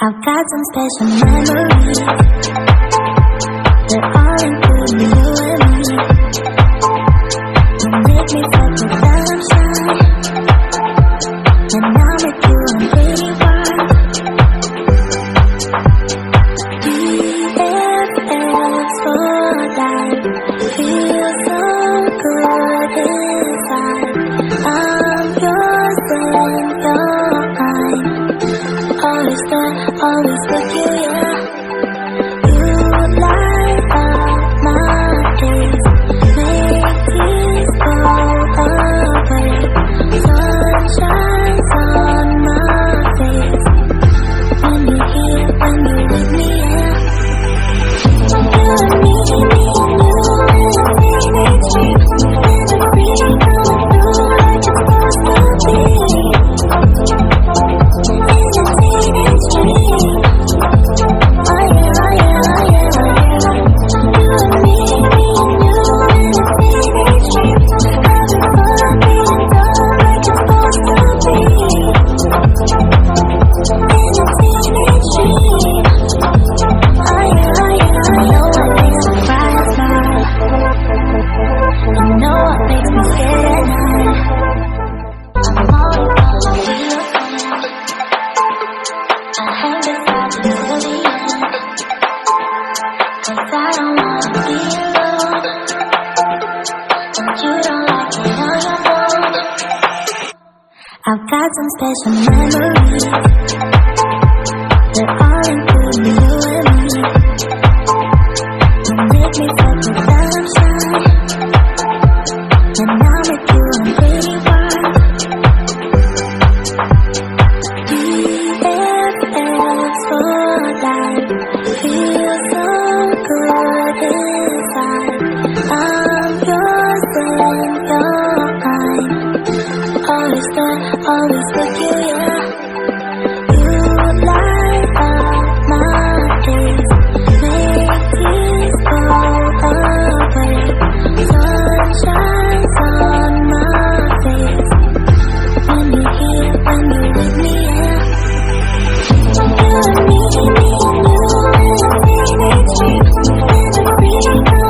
I've got some special memories. They're all including you and me. You make me feel good that I'm shy, and now with you I'm pretty wild. BFFs for life, feel so good inside. I'm yours and you're mine. Always there, always with you, yeah. You light up my days, make tears go away. Sun shines on my face when you're here, when you're with me, yeah. You and me and you in a teenage dream, and I'm free coming through like it's supposed to be. I've got some special memories. They're all including you and me. You make me feel good that I'm shy, and now with you I'm pretty wild. BFFs for life, feel so good inside. I'm yours and you're mine. Always there, always with you, yeah. You light up my days, make tears go away. Sun shines on my face when you're here, when you're with me, yeah. You and me and you in a teenage dream, and I'm free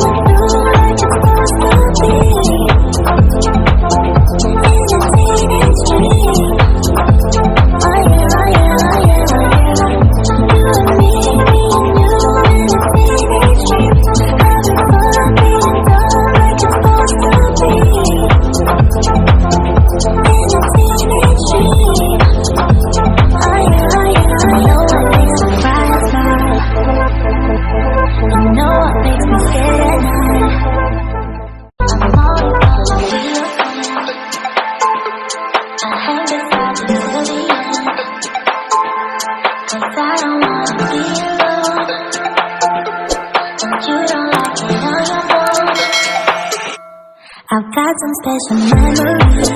coming through like it's supposed to be. I've got some special memories.